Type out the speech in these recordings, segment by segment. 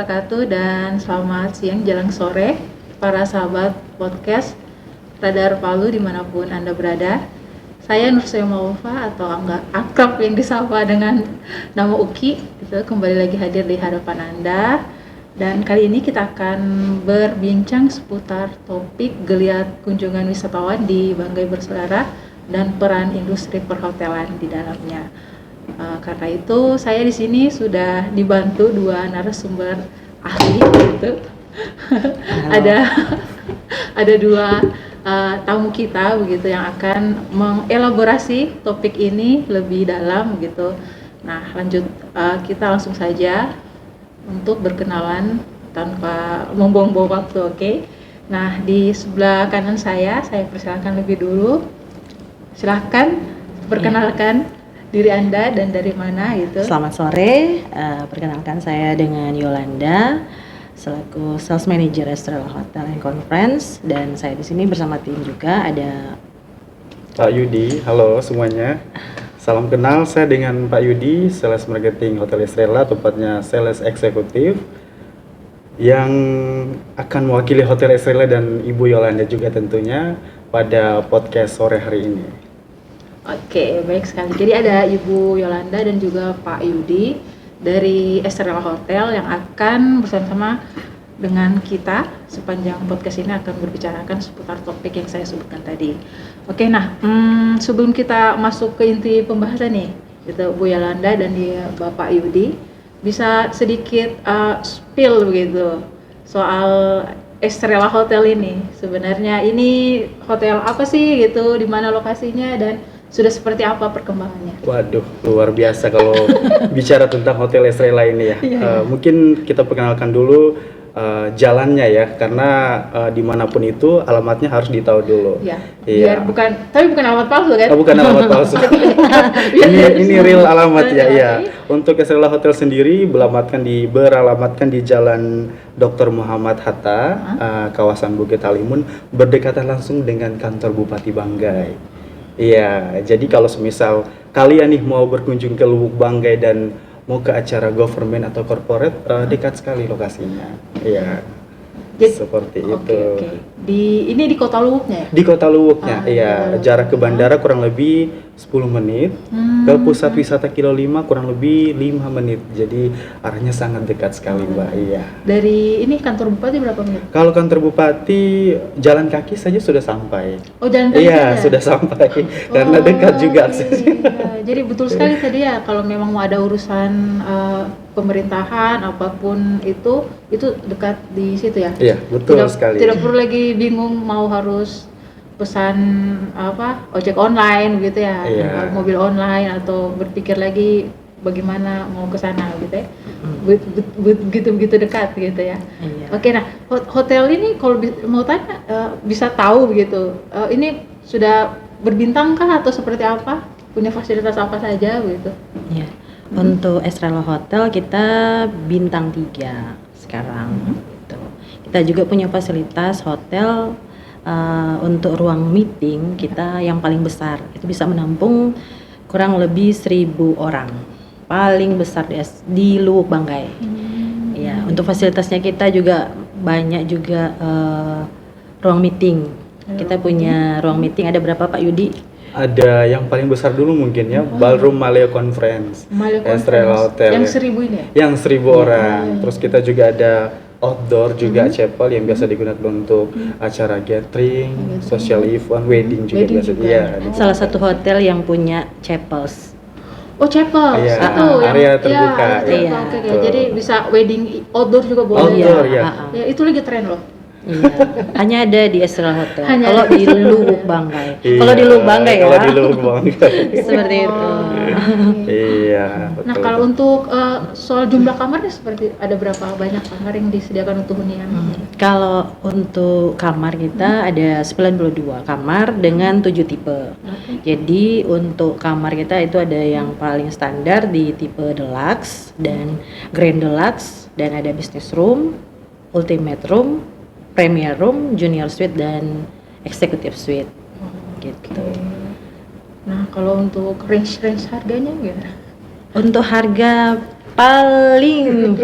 wabarakatuh dan selamat siang jelang sore para sahabat podcast Radar Palu dimanapun Anda berada. Saya Nursaya Maufa atau akrab yang disapa dengan nama Uki gitu, kembali lagi hadir di hadapan Anda. Dan kali ini kita akan berbincang seputar topik geliat kunjungan wisatawan di Banggai Berselera dan peran industri perhotelan di dalamnya. Karena itu saya di sini sudah dibantu dua narasumber ahli gitu. ada dua tamu kita begitu yang akan mengelaborasi topik ini lebih dalam gitu. Nah, kita langsung saja untuk berkenalan tanpa membuang-buang waktu, oke? Nah, di sebelah kanan saya persilakan lebih dulu. Silahkan perkenalkan diri Anda dan dari mana gitu. Selamat sore, perkenalkan saya dengan Yolanda selaku Sales Manager Estrella Hotel and Conference, dan saya di sini bersama tim juga ada Pak Yudi. Halo semuanya. Salam kenal, saya dengan Pak Yudi, Sales Marketing Hotel Estrella, tepatnya Sales Eksekutif yang akan mewakili Hotel Estrella dan Ibu Yolanda juga tentunya pada podcast sore hari ini. Oke, baik sekali. Jadi ada Ibu Yolanda dan juga Pak Yudi dari Estrella Hotel yang akan bersama-sama dengan kita sepanjang podcast ini akan berbicarakan seputar topik yang saya sebutkan tadi. Oke, nah sebelum kita masuk ke inti pembahasan nih, gitu, Bu Yolanda dan Bapak Yudi bisa sedikit spill begitu soal Estrella Hotel ini. Sebenarnya ini hotel apa sih gitu, di mana lokasinya dan sudah seperti apa perkembangannya? Waduh, luar biasa kalau bicara tentang Hotel Estrella ini ya. Mungkin kita perkenalkan dulu jalannya ya, karena dimanapun itu alamatnya harus ditahu dulu. Iya. Biar tapi bukan alamat palsu kan? Bukan alamat palsu. ini real alamat ya. Ya. Untuk Estrella Hotel sendiri beralamatkan di Jalan Dr. Muhammad Hatta, kawasan Bukit Halimun, berdekatan langsung dengan kantor Bupati Banggai. Iya, jadi kalau semisal kalian nih mau berkunjung ke Lubuk Banggai dan mau ke acara government atau corporate, dekat sekali lokasinya. Iya, seperti itu. Okay. Ini di Kota Luwuknya ya? Di Kota Luwuknya, iya. Jarak ke bandara kurang lebih 10 menit, ke pusat wisata Kilo 5 kurang lebih 5 menit. Jadi arahnya sangat dekat sekali, Mbak. Iya. Dari ini kantor Bupati berapa menit? Kalau kantor Bupati jalan kaki saja sudah sampai. Oh, jalan kaki iya, saja? Sudah sampai. Karena dekat juga aksesnya. Iya. Jadi betul sekali tadi ya, kalau memang mau ada urusan pemerintahan apapun itu dekat di situ ya? Iya, betul sekali. Tidak perlu lagi bingung mau harus pesan ojek online gitu ya, mobil online, atau berpikir lagi bagaimana mau ke sana gitu ya. Begitu dekat gitu ya. Iya. Oke, nah hotel ini kalau mau tanya bisa tahu begitu, ini sudah berbintang kah atau seperti apa? Punya fasilitas apa saja begitu? Iya. Untuk Estrella Hotel kita bintang 3 sekarang. Gitu. Kita juga punya fasilitas hotel. Untuk ruang meeting kita yang paling besar itu bisa menampung kurang lebih 1.000 orang, paling besar di Luwuk Banggai. Ya, untuk fasilitasnya kita juga banyak juga ruang meeting. Kita punya ruang meeting ada berapa Pak Yudi? Ada yang paling besar dulu mungkin ya, Ballroom Maleo Conference. Estrella Hotel. Yang 1.000 ini ya? Yang 1.000 orang. Terus kita juga ada outdoor juga chapel yang biasa digunakan untuk acara gathering, social event, wedding juga biasa. Iya. Salah satu hotel yang punya chapels. Oh, chapel. Iya, itu area terbuka. Iya. Oke. Jadi bisa wedding outdoor juga boleh. Outdoor ya. Ya, itu lagi tren loh. Iya. Hanya ada di Estrella Hotel. Kalau di Luwuk Banggai. Iya, Kalau di Luwuk Banggai ya. Kalau di Luwuk Banggai. Seperti itu. Iya. Nah, kalau untuk soal jumlah kamarnya seperti ada berapa banyak kamar yang disediakan untuk hunian? Kalau untuk kamar kita ada 92 kamar dengan 7 tipe. Jadi untuk kamar kita itu ada yang paling standar di tipe deluxe dan grand deluxe, dan ada business room, ultimate room, premier room, junior suite, dan executive suite. Gitu. Nah, kalau untuk range harganya gimana? Untuk harga paling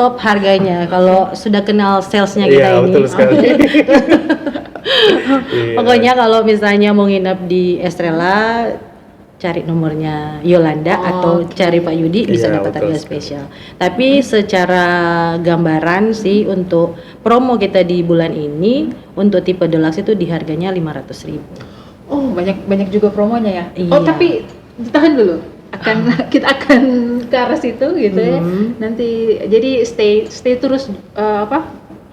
top harganya kalau sudah kenal salesnya kita Iya, ini. betul sekali. Iya. Pokoknya kalau misalnya mau nginap di Estrella, cari nomornya Yolanda atau cari Pak Yudi bisa Iya, dapat betul harga sekali. spesial. Tapi secara gambaran sih untuk promo kita di bulan ini untuk tipe deluxe itu di harganya 500.000. Oh, banyak juga promonya ya. Iya. Oh, tapi ditahan dulu. Kita akan ke arah situ gitu ya. Nanti jadi stay terus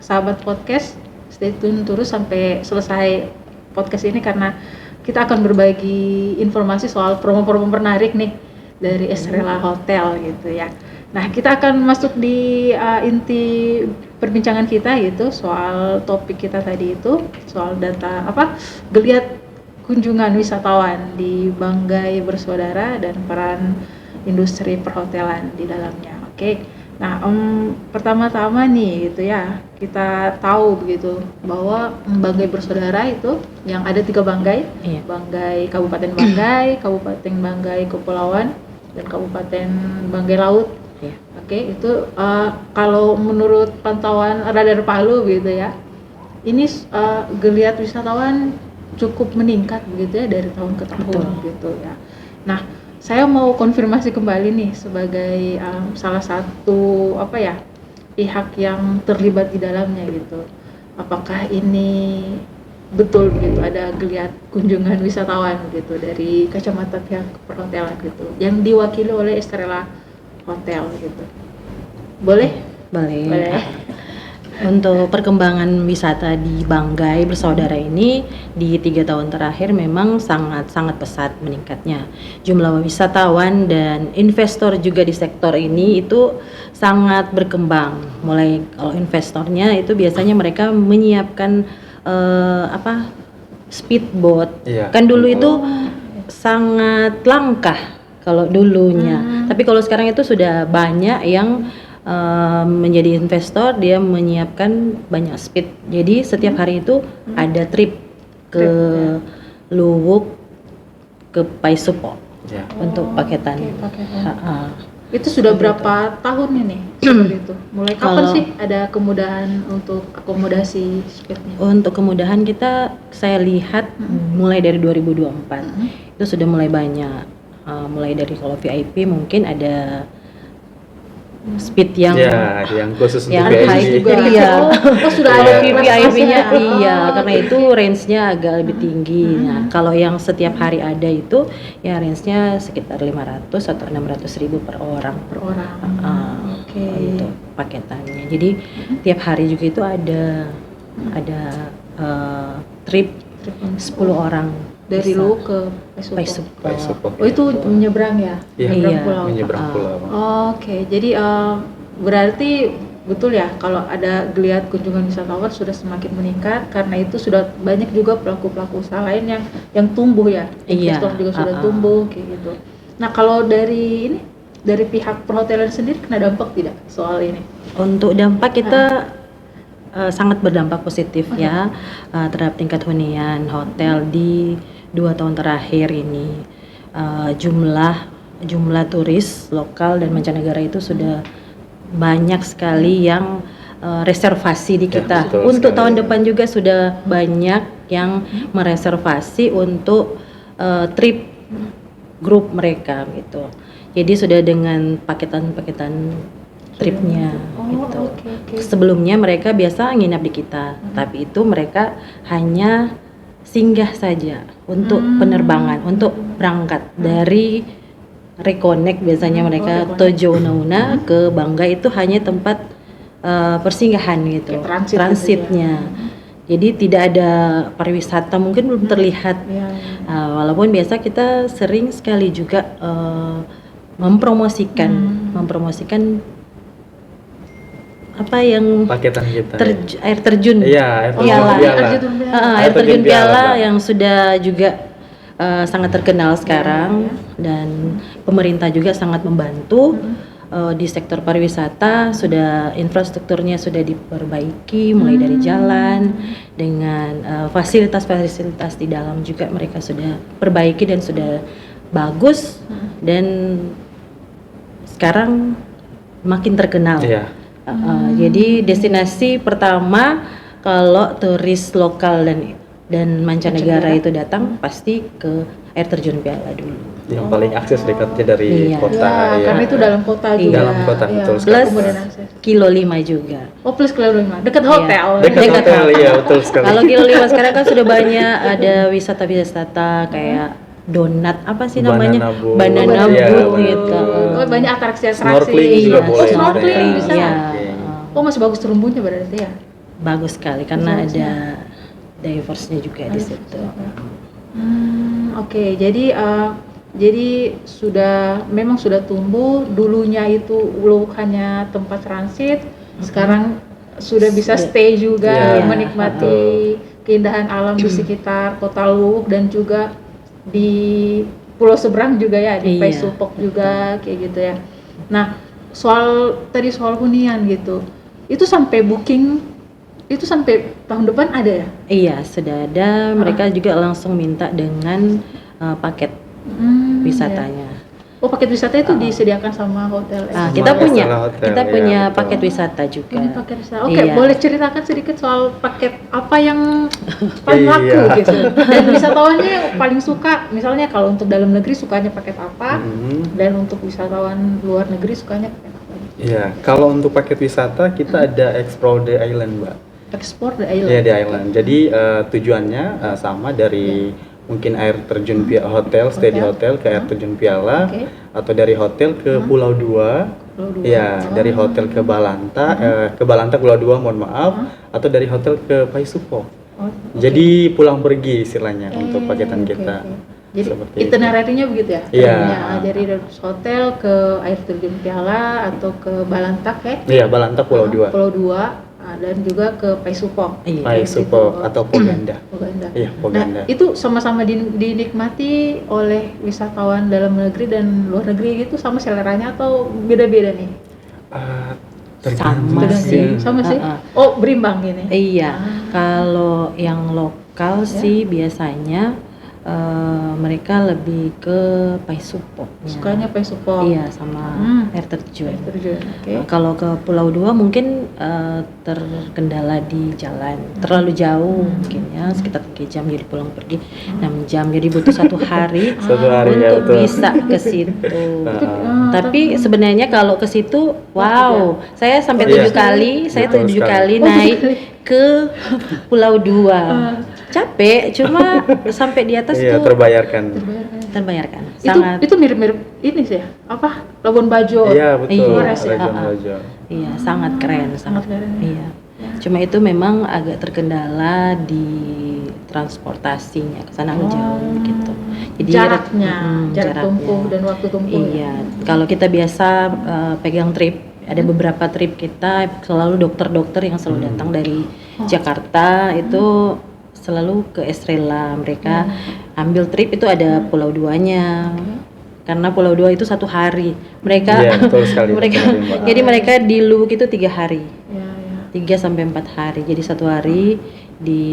sahabat podcast, stay tune terus sampai selesai podcast ini karena kita akan berbagi informasi soal promo-promo menarik nih dari Estrella Hotel gitu ya. Nah, kita akan masuk di inti perbincangan kita gitu soal topik kita tadi itu, soal data geliat kunjungan wisatawan di Banggai Bersaudara dan peran industri perhotelan di dalamnya. Oke. Nah, pertama-tama nih gitu ya, kita tahu begitu bahwa Banggai Bersaudara itu yang ada 3 Banggai, Iya. Banggai Kabupaten Banggai, Kabupaten Banggai Kepulauan, dan Kabupaten Banggai Laut. Iya. Oke, itu kalau menurut pantauan Radar Palu gitu ya, ini geliat wisatawan cukup meningkat begitu ya dari tahun ke tahun. Betul. Gitu ya. Nah, saya mau konfirmasi kembali nih sebagai salah satu pihak yang terlibat di dalamnya gitu. Apakah ini betul gitu ada geliat kunjungan wisatawan gitu dari kacamata pihak perhotelan gitu yang diwakili oleh Estrella Hotel gitu. Boleh? Boleh. Untuk perkembangan wisata di Banggai Bersaudara ini di 3 tahun terakhir memang sangat pesat meningkatnya. Jumlah wisatawan dan investor juga di sektor ini itu sangat berkembang. Mulai kalau investornya itu biasanya mereka menyiapkan speedboat. Iya. Kan dulu itu sangat langka kalau dulunya. Tapi kalau sekarang itu sudah banyak yang menjadi investor, dia menyiapkan banyak speed. Jadi setiap hari itu ada trip ke Luwuk, ke Paisupo Ya. untuk paketan. Oke, paketan. Ha-ha. Itu sudah berapa tahun ini seperti itu? Mulai kapan Kalau- sih ada kemudahan untuk akomodasi speednya? Untuk kemudahan saya lihat mulai dari 2024 itu sudah mulai banyak. Mulai dari kalau VIP mungkin ada speed yang Ya, yang khusus untuk yang VIP. high juga. Oh, Iya. oh, sudah Iya. ada VIP-nya kelasnya. iya, Oh, karena oke. itu range-nya agak lebih tinggi. Nah, kalau yang setiap hari ada itu ya range-nya sekitar 500 atau 600.000 per orang. Per orang. Oke. Untuk paketannya. Jadi tiap hari juga itu ada trip 10 orang Dari bisa. Luwuk ke Paisupo. Paisupo. Paisupo. Oh, itu menyeberang ya? Iya, Menyeberang Iya. pulau. menyeberang Ah. pulau. Oke, jadi berarti betul ya kalau ada geliat kunjungan wisatawan sudah semakin meningkat karena itu sudah banyak juga pelaku-pelaku usaha lain yang tumbuh ya. Iya, Investor juga sudah ah. tumbuh kayak gitu. Nah, kalau dari pihak perhotelan sendiri kena dampak tidak soal ini? Untuk dampak kita sangat berdampak positif ya terhadap tingkat hunian hotel di 2 tahun terakhir ini. Jumlah turis lokal dan mancanegara itu sudah banyak sekali yang reservasi di Ya, kita. betul Untuk sekali. tahun depan juga sudah banyak yang mereservasi untuk trip grup mereka gitu. Jadi sudah dengan paketan-paketan tripnya gitu. Oke. Sebelumnya mereka biasa nginap di kita, tapi itu mereka hanya singgah saja untuk penerbangan, untuk berangkat dari Reconnect biasanya mereka Reconnect. Tojo Una ke Banggai itu hanya tempat persinggahan gitu, Kayak transit transitnya. Jadi tidak ada pariwisata mungkin belum terlihat. Iya. Walaupun biasa kita sering sekali juga mempromosikan apa yang Paketan kita. air terjun. Iya, air terjun Piala. piala. Air terjun piala. Air Air terjun terjun piala, piala Mbak. yang sudah juga sangat terkenal sekarang dan pemerintah juga sangat membantu di sektor pariwisata. Sudah infrastrukturnya sudah diperbaiki mulai dari jalan dengan fasilitas-fasilitas di dalam juga mereka sudah perbaiki dan sudah bagus dan sekarang makin terkenal. Iya. Jadi destinasi pertama kalau turis lokal dan mancanegara itu datang pasti ke air terjun Piala dulu. Yang paling akses dekatnya dari Iya. kota Ya, ya. karena itu dalam kota Iya. juga. Dalam kota, Iya, betul sekali. Plus kemudian akses. Kilo 5 juga. Oh, plus Kilo 5. Dekat hotel. Dekat Dekat hotel, iya betul sekali. Kalau Kilo 5 sekarang kan sudah banyak ada wisata-wisata kayak donat apa sih namanya? Banana boat. Banana Iya, boat banana gitu. Oh, banyak atraksi-atraksi. Snorkeling juga Iya, boleh. snorkeling ya. bisa. Iya. Oh, masih bagus terumbunya berarti ya. Bagus sekali karena Bagus, ada diversnya juga di situ. Oke, jadi memang sudah tumbuh. Dulunya itu lu hanya tempat transit, sekarang sudah bisa stay juga, Iya. menikmati keindahan alam di sekitar Kota Luwuk dan juga di pulau seberang juga ya, di Iya. Paisupok juga kayak gitu ya. Nah, tadi soal hunian gitu, itu sampai booking, itu sampai tahun depan ada ya? Iya, sudah ada. Mereka juga langsung minta dengan paket wisatanya. Oh, paket wisata itu disediakan sama hotel. Ah, Sama kita punya Estella Hotel, kita ya, punya betul. paket wisata juga. Ini paket wisata. Oke, Iya. boleh ceritakan sedikit soal paket apa yang paling laku Iya. gitu. Dan wisatawannya yang paling suka, misalnya kalau untuk dalam negeri sukanya paket apa, dan untuk wisatawan luar negeri sukanya paket apa? Iya, kalau untuk paket wisata kita ada Explore the Island, Mbak. Explore the island. Iya, the island. Jadi tujuannya sama dari mungkin air terjun hotel, stay di hotel ke air terjun Piala, Oke. atau dari hotel ke Pulau Dua. Pulau Dua. Ya, dari hotel ke Balanta, ke Balanta Pulau Dua, mohon maaf, atau dari hotel ke Paisupo. Oh, Jadi pulang pergi istilahnya untuk paketan oke, kita. oke. Jadi Seperti itu. itinerary-nya begitu ya? Iya. Dari hotel ke air terjun Piala atau ke Balantak ya? Iya, Balanta Pulau Dua. Pulau Dua, dan juga ke Paisupok. Iya. Paisupo atau Poganda. Poganda. Iya, Poganda. Nah, itu sama-sama dinikmati oleh wisatawan dalam negeri dan luar negeri gitu, sama seleranya atau beda-beda nih? Tergantung Sama sih. Sama sih? Ah, ah. Oh, berimbang gini. Iya, kalau yang lokal sih biasanya mereka lebih ke Paisupo. Sukanya Paisupok. Iya, sama air terjun. Air terjun. Oke. Kalau ke Pulau Dua mungkin terkendala di jalan, terlalu jauh mungkin ya, sekitar 3 jam jadi pulang pergi 6 jam, jadi butuh 1 hari Satu hari, ya, untuk betul. bisa ke situ. Tapi Tapi sebenarnya kalau ke situ, wow, saya sampai Iya. 7 kali, saya Betul 7 sekali. kali naik ke Pulau Dua. Capek, cuma sampai di atas Iya, tuh terbayarkan. terbayarkan. Sangat itu mirip-mirip ini sih ya, apa, Labuan Bajo. Iya, betul. Iya. Rajon Bajo. iya, sangat keren, Sangat keren. Iya. Cuma itu memang agak terkendala di transportasinya, ke sana jauh gitu. Jadi Jaraknya, jarak jaraknya. tempuh dan waktu tempuh. Iya, kalau kita biasa pegang trip, ada beberapa trip kita selalu dokter-dokter yang selalu datang dari Jakarta itu selalu ke Estrella. Mereka ambil trip itu ada Pulau Duanya. Karena Pulau Dua itu 1 hari. Mereka Iya, betul sekali. mereka betul sekali, Mbak. jadi mereka di Luwuk itu 3 hari. Iya, iya. 3 sampai 4 hari. Jadi 1 hari di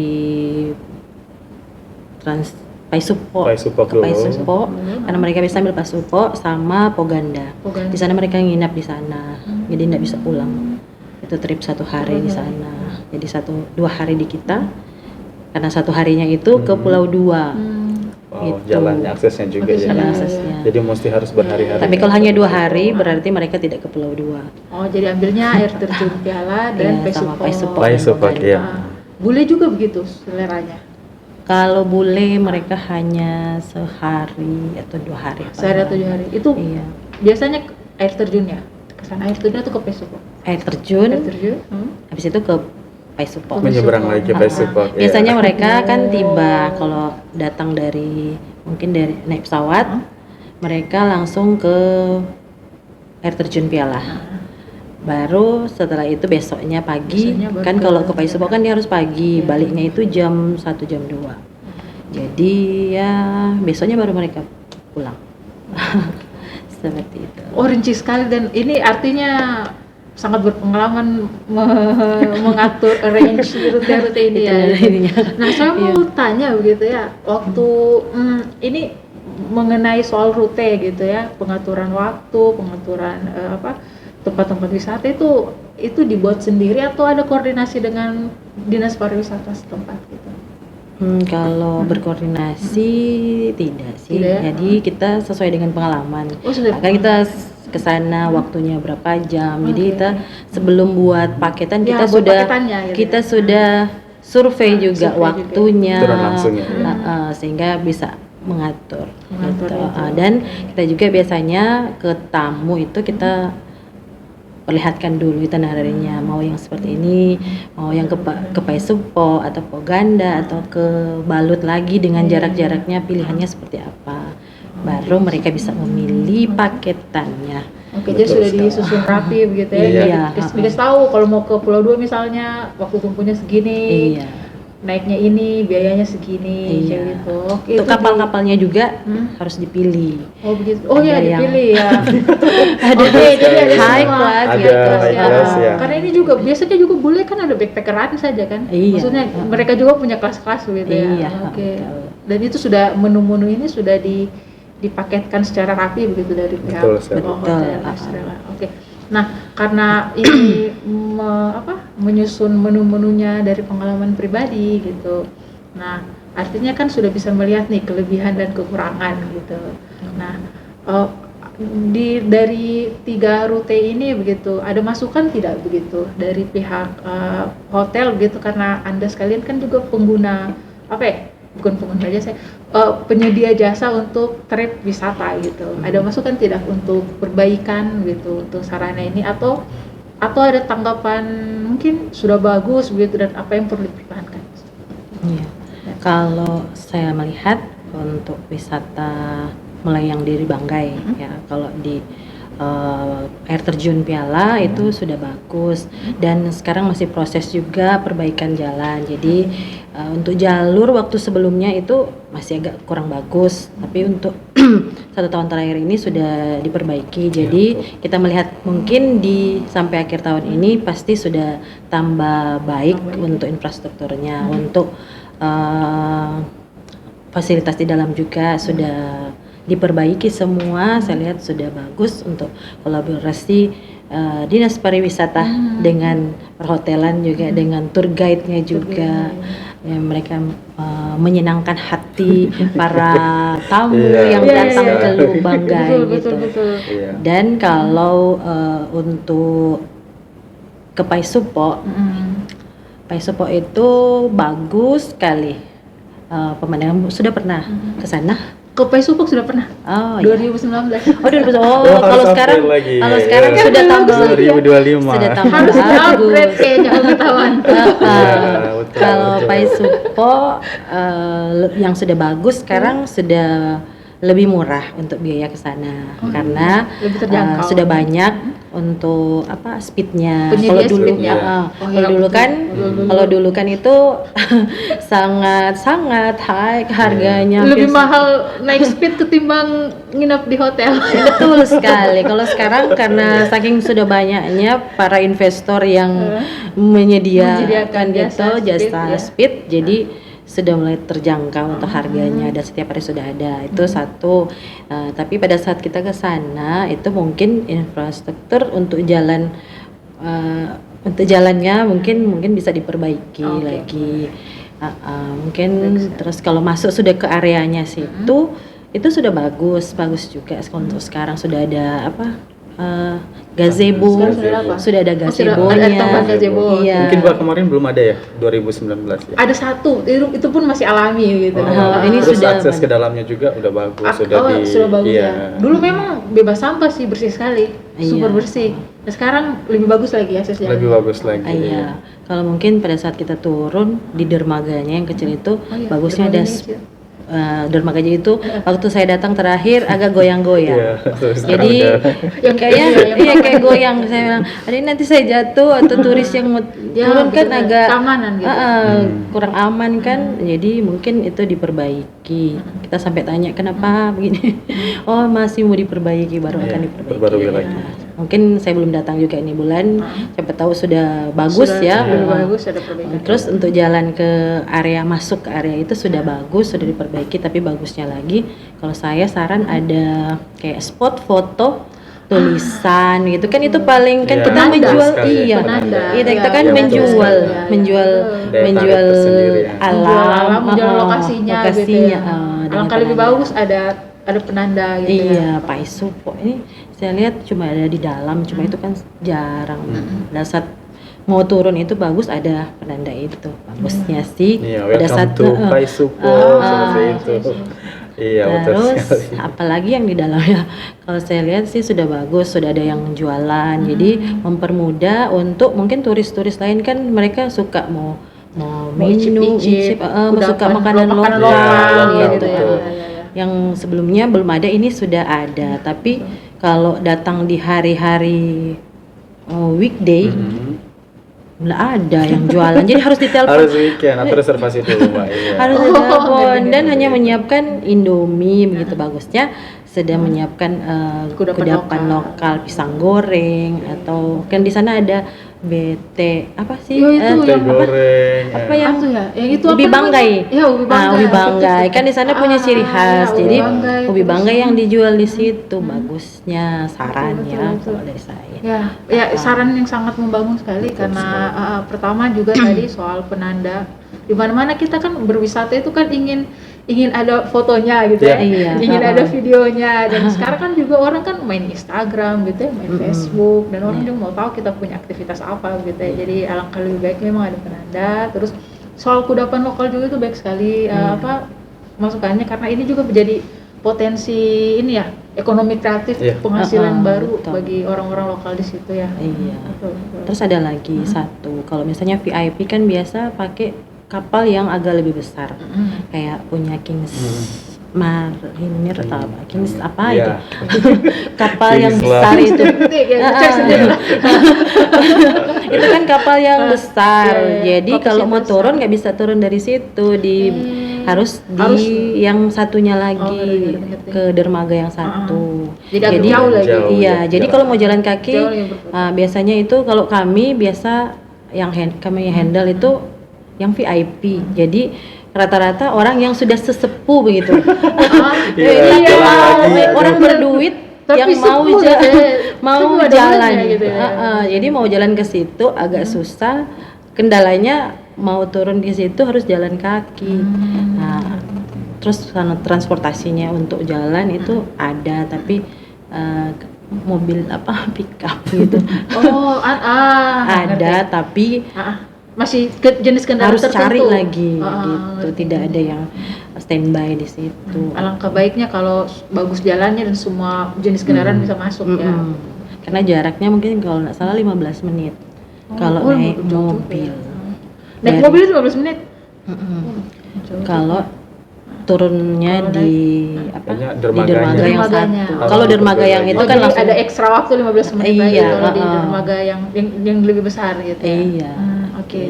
Paisupo, Paisupo ke dulu. Paisupo, karena mereka bisa ambil Paisupo sama Poganda. Poganda. Di sana mereka nginap di sana, jadi tidak bisa pulang. Itu trip 1 hari di sana. Jadi 2 hari di kita, karena 1 harinya itu ke Pulau Dua. Oh, Gitu. jalannya aksesnya juga ya. Ada aksesnya. Jadi mesti harus berhari-hari. Tapi kalau hanya 2 hari, berarti mereka tidak ke Pulau Dua. Oh, jadi ambilnya air terjun Piala dan Iya, sama Paisupok. Paisupo, iya. Nah, bule juga begitu seleranya. Kalau bule mereka hanya sehari atau 2 hari. Sehari atau 2 hari. Itu Iya. biasanya air terjunnya. Kesana air terjunnya tuh ke Paisupok. Air terjun, Air terjun. habis itu ke Paisupo. Menyeberang lagi ke Paisupo. iya. Biasanya mereka kan tiba kalau datang dari mungkin dari naik pesawat, mereka langsung ke air terjun Piala. Baru setelah itu besoknya pagi, Besoknya baru kan ke- kalau ke Paisupo kan dia harus pagi, baliknya itu jam 1 jam 2. Jadi ya besoknya baru mereka pulang. Seperti itu. Oh, rinci sekali, dan ini artinya sangat berpengalaman mengatur arrange rute-rute ini ya. Ininya. Nah, saya mau tanya begitu ya, waktu ini mengenai soal rute gitu ya, pengaturan waktu, pengaturan tempat-tempat wisata itu dibuat sendiri atau ada koordinasi dengan dinas pariwisata setempat gitu? Kalau berkoordinasi tidak sih. Tidak ya? Jadi kita sesuai dengan pengalaman. Oh, sudah. Maka kita ke sana waktunya berapa jam. Jadi Oke. kita sebelum buat paketan Ya, kita buat sudah paketannya gitu kita ya. sudah survei juga survei waktunya. Turun langsung ya. Sehingga bisa mengatur Mengatur gitu. itu. Dan kita juga biasanya ke tamu itu kita perlihatkan dulu itinerarynya, mau yang seperti ini, mau yang ke Paisupo atau Poganda atau ke Balut lagi dengan jarak-jaraknya, pilihannya seperti apa, baru mereka bisa memilih paketannya. Oke, jadi Betul sudah sekali. disusun rapi begitu ya. Iya. Dikasih tahu kalau mau ke Pulau 2 misalnya waktu tempuhnya segini. Iya. Naiknya ini, biayanya segini, kayak gitu. Oke, Untuk itu kapal-kapalnya juga Hmm? harus dipilih. Oh begitu. Oh Ada ya yang- dipilih ya. Ada Oke, jadi ada high semua. class Ada gitu. high class ya. Karena ini juga biasanya juga boleh kan ada backpackeran saja kan. Iya. Maksudnya mereka juga punya kelas-kelas begitu ya. Iya, Oke. betul. Dan itu sudah menu-menu ini sudah dipaketkan secara rapi begitu dari pihak Betul sekali. hotel Betul. Estrella. Oke. Nah, karena ini menyusun menu-menunya dari pengalaman pribadi gitu. Nah, artinya kan sudah bisa melihat nih kelebihan dan kekurangan gitu. Nah, dari 3 rute ini begitu, ada masukan tidak begitu dari pihak hotel begitu, karena Anda sekalian kan juga pengguna bukan pengguna jasa, penyedia jasa untuk trip wisata gitu. Ada masukan tidak untuk perbaikan gitu untuk sarana ini, atau ada tanggapan mungkin sudah bagus begitu dan apa yang perlu dipertahankan? Iya. Kalau saya melihat untuk wisata mulai yang di Banggai ya, kalau di air terjun Piala itu sudah bagus, dan sekarang masih proses juga perbaikan jalan. Jadi untuk jalur waktu sebelumnya itu masih agak kurang bagus, tapi untuk 1 tahun terakhir ini sudah diperbaiki. Jadi kita melihat mungkin sampai akhir tahun ini pasti sudah tambah baik untuk infrastrukturnya, untuk fasilitas di dalam juga sudah diperbaiki semua. Saya lihat sudah bagus untuk kolaborasi dinas pariwisata dengan perhotelan juga, dengan tour guide-nya juga. Ya, mereka menyenangkan hati para tamu Iya, yang iya, datang iya. ke Lubuk Banggai gitu. Betul. Iya. Dan kalau untuk ke Paisupo, Paisupo itu bagus sekali. Pemandangan sudah pernah ke sana? Ke Paisupo sudah pernah? Oh, iya. 2019. Oh, 2019. Oh, kalau harus sekarang upgrade lagi. kalau Iya. sekarang Iya. sudah tambah 2025. sudah tambah Harus di-upgrade bagus. kayaknya pengetahuan. betul, Kalau betul. Paisupo yang sudah bagus sekarang sudah lebih murah untuk biaya ke sana, karena lebih terjangkau. sudah banyak untuk speednya. Penyedia Kalau dulu speednya. kalau dulu kan kalau dulu kan itu sangat high harganya, Lebih hampir mahal naik speed ketimbang nginep di hotel. betul sekali. Kalau sekarang karena saking sudah banyaknya para investor yang menyediakan Menyediakan jasa jasa speed, jadi sudah mulai terjangkau untuk harganya, dan setiap hari sudah ada. Itu satu. Tapi pada saat kita ke sana itu mungkin infrastruktur untuk jalannya mungkin bisa diperbaiki Oke. lagi. Mungkin terus kalau masuk sudah ke areanya situ itu sudah bagus juga. Untuk sekarang sudah ada gazebo, Sekarang sudah ada apa? sudah ada Oh, sudah gazebo-nya. ada tambahan gazebo. Iya. Mungkin kemarin belum ada ya, 2019 ya. Ada satu, itu pun masih alami gitu. Ini Terus sudah akses ke dalamnya juga udah bagus, sudah bagus iya. ya. Dulu memang bebas sampah sih, bersih sekali, super Iya. bersih. Nah, sekarang lebih bagus lagi aksesnya. Lebih bagus lagi. Iya. Kalau mungkin pada saat kita turun di dermaganya yang kecil itu, Oh iya, bagusnya ada dermaganya kecil. dermaganya itu waktu saya datang terakhir agak goyang-goyang. Iya, terus sekarang Jadi udah- kayak goyang. Saya bilang, "Ada nanti saya jatuh atau turis yang mau Ya, turun kan betul. agak Keamanan gitu. kurang aman kan." Jadi mungkin itu diperbaiki. Kita sampai tanya kenapa begini. Oh, masih mau diperbaiki, baru akan diperbaiki. perbarui Ya. lagi. Mungkin saya belum datang juga ini bulan. Siapa tahu sudah bagus ya. Sudah bagus, ada perbaikan. Terus untuk jalan ke area, masuk ke area itu sudah bagus, sudah diperbaiki, tapi bagusnya lagi kalau saya saran ada kayak spot foto tulisan gitu kan, itu paling kan Iya, kita penanda menjual, sekali ya, iya penanda. iya, kita kan Iya, betul menjual sekali. menjual Daya menjual tarik tersendiri ya. alam, menjual oh, lokasinya gitu lokasinya, ya. dengan Alangkah lebih penanda. bagus ada penanda gitu ya. Iya, Paisupo ini saya lihat cuma ada di dalam, cuma itu kan jarang. Pada saat mau turun itu bagus ada penanda itu, bagusnya sih. Iya, Pada welcome saat to Paisupo seperti itu. Iya, betul terus sekali. apalagi yang di dalamnya, kalau saya lihat sih sudah bagus, sudah ada yang jualan, jadi mempermudah untuk mungkin turis-turis lain kan mereka suka mau minum, icip-icip, mau suka makanan makanan lokal, lokal Iya, gitu ya. betul. yang sebelumnya belum ada, ini sudah ada. Tapi kalau datang di hari-hari weekday nggak ada yang jualan, jadi harus ditelepon, Harus weekend atau reservasi dulu, Mbak. Iya. harus ditelepon, dan hanya menyiapkan Indomie begitu bagusnya, sedang menyiapkan kudapan lokal, pisang goreng, atau kan di sana ada BT apa sih, Iya, itu Teh yang goreng. apa ya. yang Apa ya? Yang itu ubi apa banggai. namanya? Ya, ubi banggai. Ubi banggai kan di sana punya ciri khas. ya, Jadi banggai, ubi terus- banggai yang dijual di situ bagusnya, saran Betul, ya betul. kalau dari saya. Ya, saran yang sangat membangun sekali karena pertama juga tadi soal penanda. Di mana-mana kita kan berwisata itu kan ingin ada fotonya gitu ya, Iya. ingin ada videonya, dan sekarang kan juga orang kan main Instagram gitu ya, main Facebook, dan orang juga mau tahu kita punya aktivitas apa gitu ya. Jadi alangkah lebih baik memang ada penanda. Terus soal kudapan lokal juga itu baik sekali masukannya, karena ini juga menjadi potensi ini ya, ekonomi kreatif, Iya. penghasilan baru betul. bagi orang-orang lokal di situ ya. Iya. Betul, betul. Terus ada lagi satu, kalau misalnya VIP kan biasa pakai kapal yang agak lebih besar, kayak punya Kings Marinir atau apa, Kings apa Iya. itu, kapal yang Kings besar lah. itu. Cek sendiri lah. Itu kan kapal yang besar, iya. jadi kalau mau Kapasitas. turun nggak bisa turun dari situ, harus di yang satunya lagi, iya, ngerti. ke dermaga yang satu. Jadi agak jauh lagi. Jauh, Iya, ya, jadi jauh. kalau mau jalan kaki Jauh lebih berputar. biasanya itu kalau kami biasa kami handle itu yang VIP. Jadi rata-rata orang yang sudah sesepuh begitu. Iya, Jadi jalan lagi. orang berduit Tapi yang mau sepuh gitu ya. mau Sepuh ada jalan. banyak gitu ya. Jadi mau jalan ke situ agak susah. Kendalanya mau turun di situ harus jalan kaki. Nah, terus transportasinya untuk jalan itu ada, tapi mobil apa pick up gitu Oh, ada, ngerti. tapi Masih jenis kendaraan harus cari tertentu. lagi gitu, Ngerti. tidak ada yang standby di situ. Alangkah baiknya kalau bagus jalannya dan semua jenis kendaraan bisa masuk ya. Karena jaraknya mungkin kalau nggak salah 15 menit kalau naik jauh juga mobil. ya. Naik Dari- mobil 15 menit. Jauh. Kalau turunnya Kalau di apa? Kayaknya Di dermaganya. dermaga yang Dermaganya. satu. Harus Kalau berbeda dermaga yang lagi. itu kan jadi langsung ada ekstra waktu 15 menit lagi Iya, kalau di heeh. dermaga yang lebih besar gitu ya. Iya. Oke.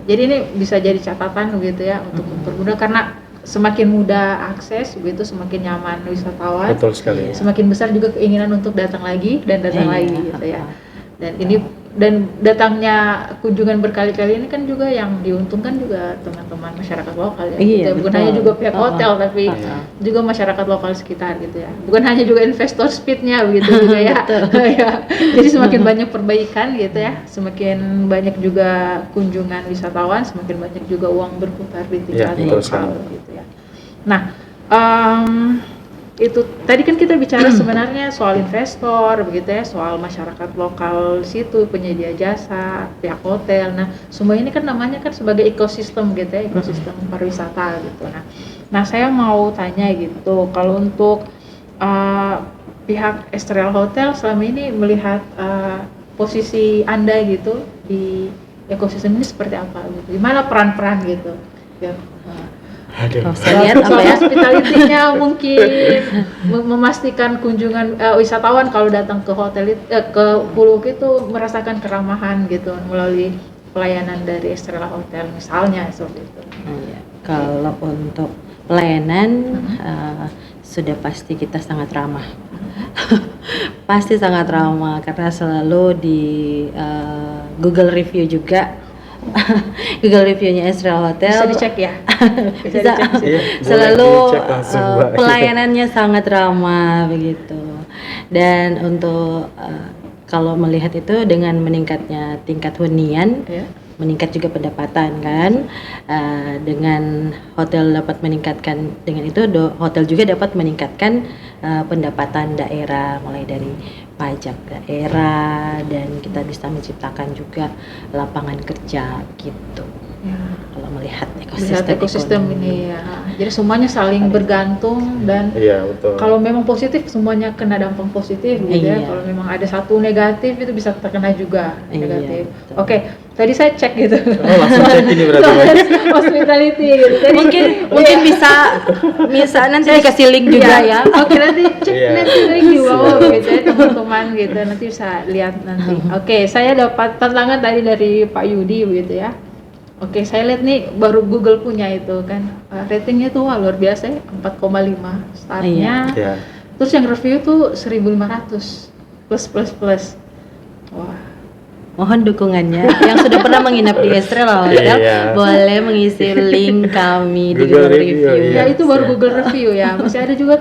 Jadi ini bisa jadi catatan begitu ya untuk mempermudah, karena semakin mudah akses begitu semakin nyaman wisatawan. Betul sekali. Semakin besar juga keinginan untuk datang lagi dan datang Iya, lagi gitu ya. Dan datangnya kunjungan berkali-kali ini kan juga yang diuntungkan juga teman-teman masyarakat lokal ya. Iya, Gitu ya. Bukan betul. hanya juga pihak hotel tapi Heeh. juga masyarakat lokal sekitar gitu ya. Bukan hanya juga investor speednya begitu juga ya. Ya. Jadi semakin banyak perbaikan gitu ya, semakin banyak juga kunjungan wisatawan, semakin banyak juga uang berputar di tingkat Iya, betul lokal sekali. gitu ya. Nah, itu tadi kan kita bicara sebenarnya soal investor begitu ya, soal masyarakat lokal situ, penyedia jasa, pihak hotel. Nah, semua ini kan namanya kan sebagai ekosistem gitu ya, ekosistem pariwisata gitu. Nah saya mau tanya gitu, kalau untuk pihak Estrel Hotel selama ini melihat posisi Anda gitu di ekosistem ini seperti apa gitu? Gimana peran-peran gitu? Ya. Aduh. Kalau saya lihat apa ya? Hospitality-nya mungkin memastikan kunjungan wisatawan kalau datang ke hotel ke Pulau itu merasakan keramahan gitu melalui pelayanan dari Estrella Hotel misalnya seperti itu. Iya. Kalau untuk pelayanan sudah pasti kita sangat ramah. Pasti sangat ramah karena selalu di Google review juga Google review-nya Estrella Hotel Bisa dicek ya. Bisa Bisa. dicek sih. Iya, selalu boleh dicek langsung, Mbak. pelayanannya sangat ramah begitu. Dan untuk kalau melihat itu dengan meningkatnya tingkat hunian, Ya. meningkat juga pendapatan kan. Dengan hotel dapat meningkatkan, dengan itu hotel juga dapat meningkatkan pendapatan daerah, mulai dari pajak daerah, dan kita bisa menciptakan juga lapangan kerja gitu. Ya. Kalau melihat Melihat ekosistem ekosistem ekonomi. ini ya. Jadi semuanya saling bergantung dan Iya, betul. kalau memang positif semuanya kena dampak positif gitu ya. Iya. Kalau memang ada satu negatif itu bisa terkena juga Iya, negatif. betul. Oke, tadi saya cek gitu. Oh, langsung cek ini berarti, Mbak. Hospitality gitu. Tadi, mungkin bisa nanti dikasih link juga Iya. ya. Oke, nanti cek Iya. nanti link di bawah gitu ya teman-teman gitu. Nanti bisa lihat nanti. Oke, saya dapat tantangan tadi dari Pak Yudi gitu ya. Oke, saya lihat nih baru Google punya itu kan. Ratingnya tuh wah, luar biasa ya, 4,5 startnya. Iya. Terus yang review tuh 1.500 plus. Wah, Mohon dukungannya yang sudah pernah menginap di Estrella Hotel Iya. boleh mengisi link kami di Google Google review, Review. ya Iya, itu baru siap. Google review ya. Masih ada juga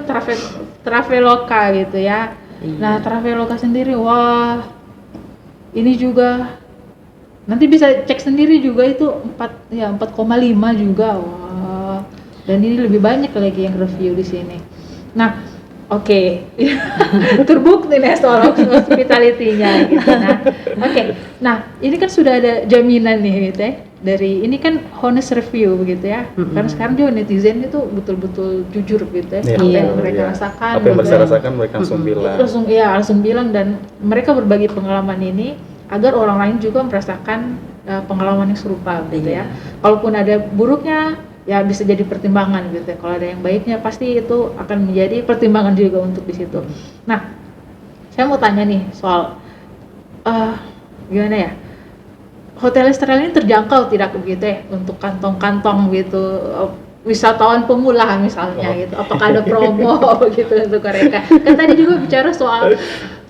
Traveloka gitu ya. Iya. Nah, Traveloka sendiri wah. Ini juga nanti bisa cek sendiri juga itu 4,5 juga. Wah. Dan ini lebih banyak lagi yang review di sini. Nah, oke. Terbukti nih soal hospitality-nya gitu. Nah, oke. Nah, ini kan sudah ada jaminan nih gitu ya. Dari ini kan honest review begitu ya. Karena sekarang juga netizen itu betul-betul jujur gitu ya. Iya, Apa yang betul, mereka iya. rasakan. Apa yang gitu mereka ya. rasakan mereka langsung bilang. Langsung bilang, dan mereka berbagi pengalaman ini agar orang lain juga merasakan pengalaman yang serupa gitu ya. Iya. Kalaupun ada buruknya ya bisa jadi pertimbangan gitu ya. Kalau ada yang baiknya pasti itu akan menjadi pertimbangan juga untuk di situ. Nah, saya mau tanya nih soal gimana ya? Hotel Estrella ini terjangkau tidak begitu ya untuk kantong-kantong gitu wisatawan pemula misalnya gitu. Apakah ada promo gitu untuk mereka? Kan tadi juga bicara soal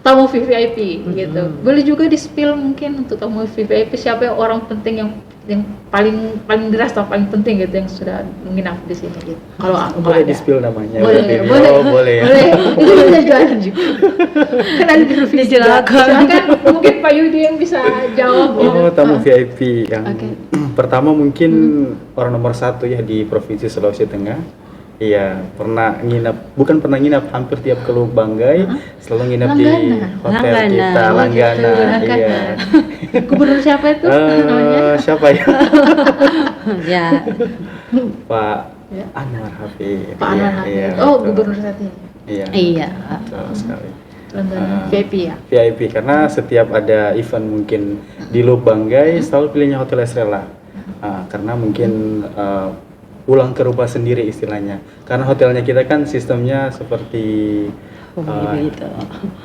tamu VVIP gitu. Boleh juga di-spill mungkin untuk tamu VVIP siapa orang penting yang paling deras atau paling penting gitu yang sudah menginap di sini gitu. Kalau Boleh ada. di-spill namanya. Boleh, berarti. boleh. Oh, boleh ya. Boleh. Itu bisa jualan juga. Kan ada di review juga. Silakan. Silakan mungkin Pak Yudi yang bisa jawab gitu. Oh, tamu VIP yang Oke. pertama mungkin orang nomor 1 ya di Provinsi Sulawesi Tengah. Iya, bukan pernah nginap, hampir tiap ke Lubuk Banggai selalu nginap di Langgana. hotel Langgana. kita, Oh, Langgana. gitu, Iya. Gubernur siapa itu namanya? Siapa ya? Ya, Pak Ya. Anwar Habib. Pak Iya, Anwar iya, Habib. Oh, betul. gubernur saat ini. Iya. iya. Betul sekali. Langgana VIP ya. VIP karena setiap ada event mungkin di Lubuk Banggai selalu pilihnya Hotel Estrella. Karena mungkin pulang ke rumah sendiri istilahnya. Karena hotelnya kita kan sistemnya seperti Begitu.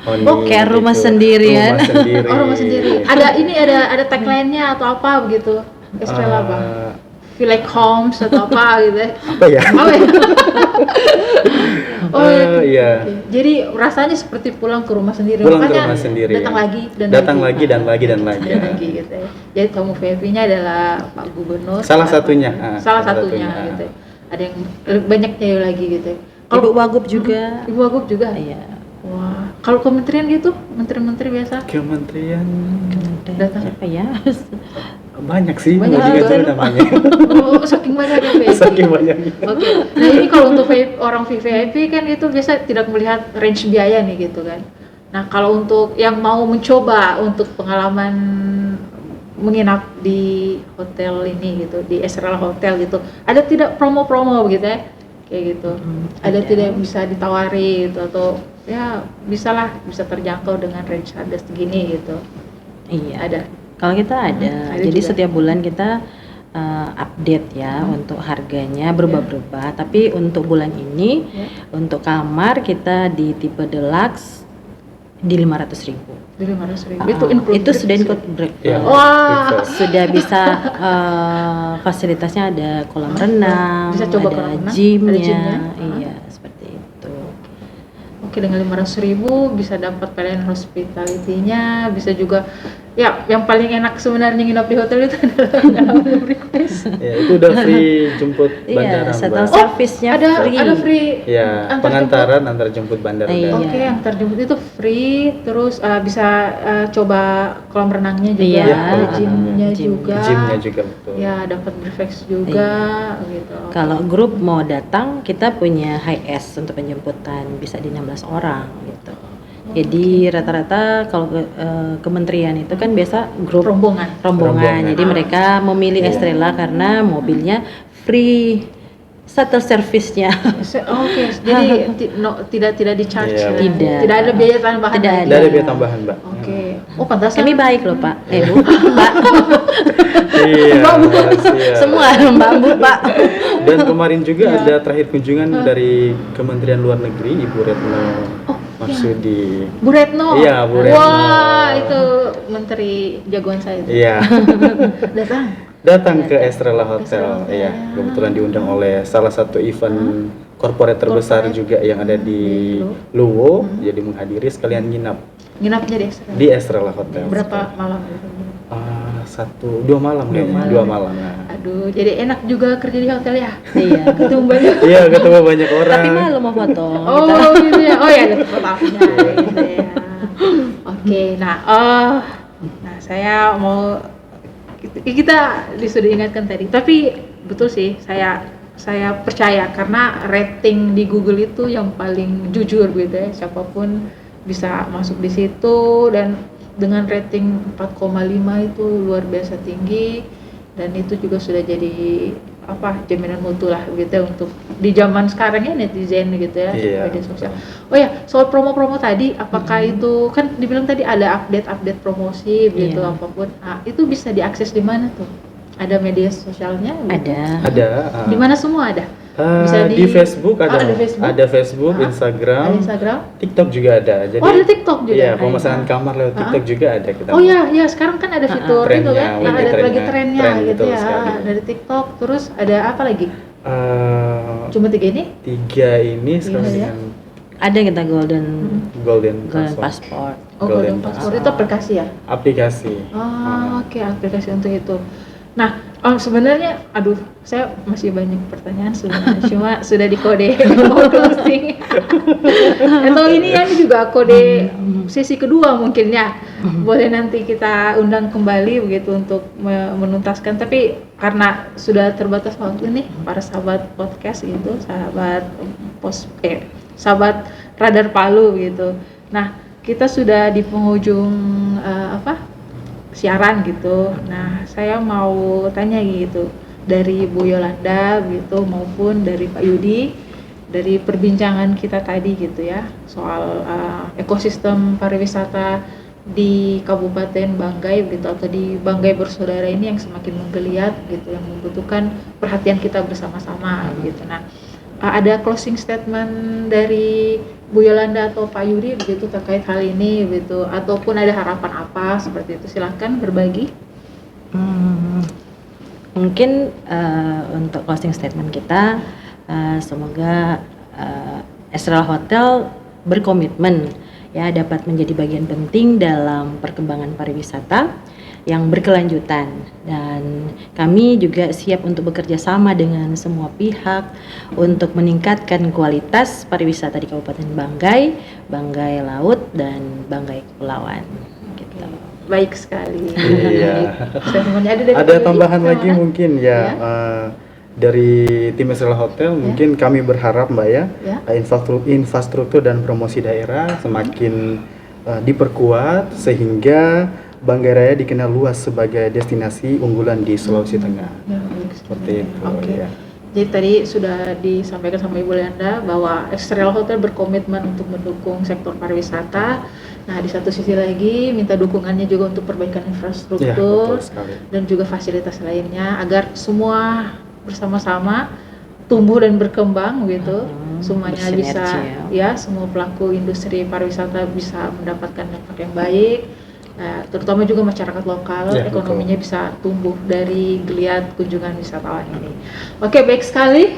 honi Oh, kayak rumah gitu. sendiri ya? Rumah sendiri. Oh, rumah sendiri. Ada tagline-nya atau apa begitu? Estrella apa? Feel like homes atau apa gitu ya. Apa ya? Apa ya? Iya. Oke. Jadi rasanya seperti pulang ke rumah sendiri. Pulang ke Makanya rumah sendiri, datang ya. lagi dan Datang lagi dan lagi dan lagi. dan lagi gitu ya. Jadi tamu VIP-nya adalah Pak Gubernur. Salah atau- satunya, Salah salah satunya satunya. gitu. Ya. Ada yang banyaknya lagi gitu. Ya. Ibu Wagub juga. Ibu Wagub juga. Iya. Wah, kalau kementerian gitu, menteri-menteri biasa. Kementerian Datang. Siapa ya? banyak sih, Banyak mau diingat juga. dulu namanya. Oh, saking banyaknya VIP. Saking banyaknya. Oke. Nah, ini kalau untuk orang VVIP kan itu biasa tidak melihat range biaya nih gitu kan. Nah, kalau untuk yang mau mencoba untuk pengalaman menginap di hotel ini gitu, di Estrella Hotel gitu, ada tidak promo-promo begitu ya? Kayak gitu. Ada tidak bisa ditawari gitu atau ya bisa terjangkau dengan range harga segini gitu. Iya. Ada. Kalau kita ada. Ada Jadi juga. setiap bulan kita update ya untuk harganya berubah-berubah. Tapi untuk bulan ini Ya. untuk kamar kita di tipe deluxe di 500.000. Di 500.000. Itu include Itu sudah breakfast include breakfast. Iya. Wah. breakfast. Sudah bisa fasilitasnya ada kolam renang, Bisa coba ada kolam renang, gymnya, ada gymnya. iya seperti itu. Oke, dengan 500.000 bisa dapat pelayanan hospitality-nya, bisa juga Ya, yang paling enak sebenarnya nginep di hotel itu adalah nggak request. Ya, itu udah free jemput bandara, Iya, shuttle Mbak. service-nya free. Ada free. Ya, antar pengantaran antar jemput bandara Iya. udah. Oke, yang terjemput itu free, terus bisa coba kolam renangnya juga, Iya, ada gymnya gym. juga. Gymnya juga betul. Ya, dapat breakfast juga, gitu. Kalau grup mau datang, kita punya high S untuk penjemputan, bisa di 16 orang gitu. Jadi rata-rata kalau kementerian itu kan biasa grup Rombongan. Rombongan. Jadi mereka memilih Iya. Estrella karena mobilnya free shuttle service-nya. Oke, jadi tidak di charge. Iya, Tidak. Tidak ada biaya tambahan. Tidak lagi. Tidak ada biaya tambahan, Mbak. Oke. Oh, pantas. Kami baik loh Pak, Bu, Pak, Iya, siap. semua Mbak Bu, Pak. Dan kemarin juga ada terakhir kunjungan dari Kementerian Luar Negeri, Ibu Retno Marsudi. Bu Retno. Iya, Bu Retno. Wah, itu menteri jagoan saya itu. Iya, Datang. datang ke Estrella Hotel. Iya, kebetulan diundang oleh salah satu event corporate terbesar juga yang ada di Luwu, jadi menghadiri sekalian Nginapnya di Estrella. di Estrella Hotel. Berapa malam itu? 2 malam kayaknya, 2 malam. Nah. Aduh, jadi enak juga kerja di hotel ya. Iya. Ketemu banyak. Iya, ketemu banyak orang. Tapi malu mau foto. Oh, gitu ya. Oh ya, ada fotonya gitu ya. Oke, nah, saya mau kita sudah ingatkan tadi. Tapi betul sih, saya percaya karena rating di Google itu yang paling jujur gitu ya. Siapapun bisa masuk di situ dan dengan rating 4,5 itu luar biasa tinggi dan itu juga sudah jadi jaminan mutu lah gitu ya untuk di zaman sekarang ya netizen gitu ya Iya. media sosial. Oh ya, soal promo-promo tadi apakah itu kan dibilang tadi ada update promosi gitu Iya. apapun. Nah, itu bisa diakses di mana tuh? Ada media sosialnya? Gitu? Ada. Di mana semua ada? Bisa di Facebook ada. ada Facebook? Ada Facebook, Instagram, Ada Instagram? TikTok juga ada. Jadi Oh, ada TikTok juga? Iya, pemesanan kamar lewat TikTok juga ada kita. Oh ya, sekarang kan ada fitur itu Trennya, kan, lagi ada lagi trennya, trennya tren, gitu betul ya, sekali. dari TikTok, terus ada apa lagi? Cuma 3 ini? 3 ini sekarang Iya, ya. dengan Ada kita golden Golden passport. Oh, Golden Passport itu aplikasi ya? Aplikasi. Oh, oke, aplikasi untuk itu. Nah, sebenarnya, saya masih banyak pertanyaan sebenarnya, cuma sudah dikode mau closing. Atau ini juga kode sesi kedua mungkin ya. Boleh nanti kita undang kembali begitu untuk menuntaskan. Tapi karena sudah terbatas waktu nih, para sahabat podcast gitu, sahabat Radar Palu gitu. Nah, kita sudah di penghujung siaran gitu. Nah, saya mau tanya gitu dari Bu Yolanda gitu maupun dari Pak Yudi dari perbincangan kita tadi gitu ya soal ekosistem pariwisata di Kabupaten Banggai gitu atau di Banggai Bersaudara ini yang semakin menggeliat gitu yang membutuhkan perhatian kita bersama-sama gitu. Nah, ada closing statement dari Bu Yolanda atau Pak Yudi begitu terkait hal ini begitu ataupun ada harapan apa seperti itu, silakan berbagi. Mungkin untuk closing statement kita semoga Estrella Hotel berkomitmen ya dapat menjadi bagian penting dalam perkembangan pariwisata yang berkelanjutan dan kami juga siap untuk bekerja sama dengan semua pihak untuk meningkatkan kualitas pariwisata di Kabupaten Banggai, Banggai Laut dan Banggai Kepulauan gitu. Baik sekali. Iya. Ada Ada tambahan lagi mungkin ya. Dari tim Estrella Hotel mungkin kami berharap Mbak ya, infrastruktur dan promosi daerah semakin diperkuat sehingga Banggai Raya dikenal luas sebagai destinasi unggulan di Sulawesi Tengah. Seperti itu. Oke. Ya. Jadi tadi sudah disampaikan sama Ibu Yolanda bahwa Estrella Hotel berkomitmen untuk mendukung sektor pariwisata. Nah, di satu sisi lagi minta dukungannya juga untuk perbaikan infrastruktur dan juga fasilitas lainnya agar semua bersama-sama tumbuh dan berkembang gitu. Semuanya bisa ya, semua pelaku industri pariwisata bisa mendapatkan dampak yang baik. Nah, terutama juga masyarakat lokal, ekonominya bisa tumbuh dari geliat kunjungan wisatawan ini. Oke, baik sekali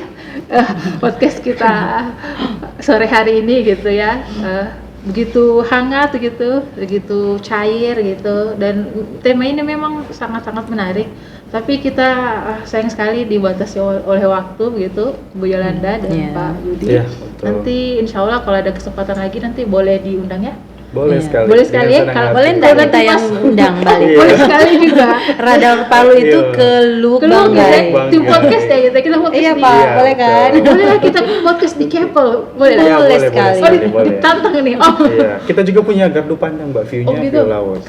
podcast kita sore hari ini gitu ya. begitu hangat begitu cair gitu, dan tema ini memang sangat-sangat menarik. Tapi kita sayang sekali dibatasi oleh waktu begitu, Bu Yolanda dan Pak Yudi. Betul. Nanti insya Allah kalau ada kesempatan lagi nanti boleh diundang ya. Boleh sekali. Boleh sekali ya, Dengan kalau senang Boleh hati. nggak kita yang undang balik? Boleh sekali juga. Radar Palu itu Iya. ke Lubang Keluar guys. Bang. tim podcast ya kita podcast Iya di. Pak, Iya, boleh kan? betul. Boleh lah kita podcast di Keppel, boleh lah. Iya, Boleh sekali. Oh, boleh. ditantang nih. Oh. Iya, kita juga punya gardu pandang Mbak, view-nya Oh, gitu. view laut.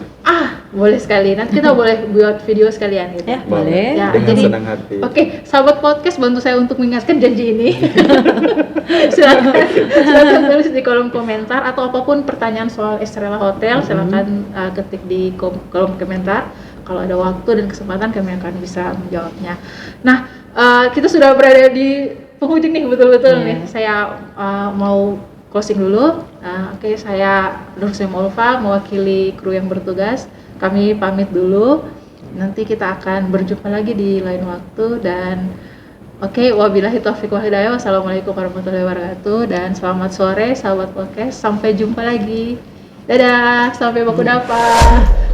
Boleh sekali. Nanti kita boleh buat video sekalian gitu. Ya, boleh. Ya, Dengan jadi senang hati. Oke, sahabat podcast, bantu saya untuk mengingatkan janji ini. silakan tulis di kolom komentar, atau apapun pertanyaan soal Estrella Hotel, silakan ketik di kolom komentar. Kalau ada waktu dan kesempatan kami akan bisa menjawabnya. Nah, kita sudah berada di penghujung nih, betul-betul nih. Saya mau closing dulu. Oke, saya Nur Ulfa mewakili kru yang bertugas. Kami pamit dulu. Nanti kita akan berjumpa lagi di lain waktu, dan wabillahi taufiq wal hidayah. Wassalamualaikum warahmatullahi wabarakatuh, dan selamat sore sahabat podcast. Sampai jumpa lagi. Dadah, sampai baku dapat.